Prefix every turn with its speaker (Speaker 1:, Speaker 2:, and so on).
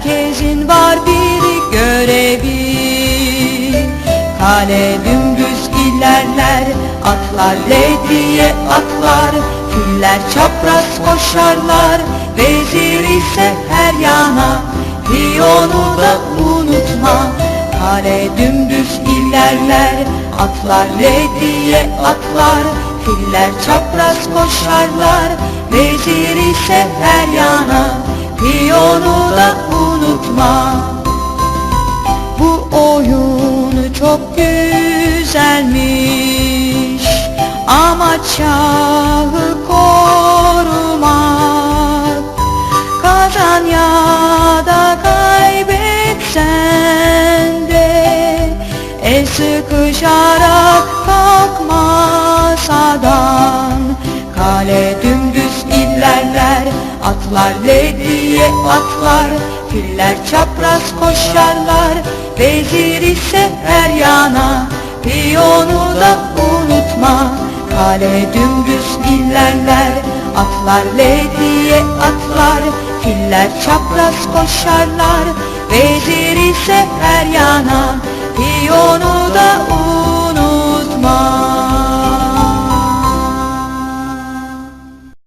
Speaker 1: Herkesin var bir görevi. Kale dümdüz ilerler, atlar le diye atlar. Filler çapraz koşarlar, vezir ise her yana. Piyonu da unutma. Kale dümdüz ilerler, atlar le diye atlar. Filler çapraz koşarlar, vezir ise her yana. Piyonu da unutma. Bu oyun çok güzelmiş, amaç şahı korumak. Kazan ya da kaybetsen de el sıkışarak kalkma masadan. Kale dümdüz ilerler, atlar le diye atlar. Filler çapraz koşarlar, vezir ise her yana. Piyonu da unutma. Kale dümdüz ilerler, atlar le diye atlar. Filler çapraz koşarlar, vezir ise her yana. Piyonu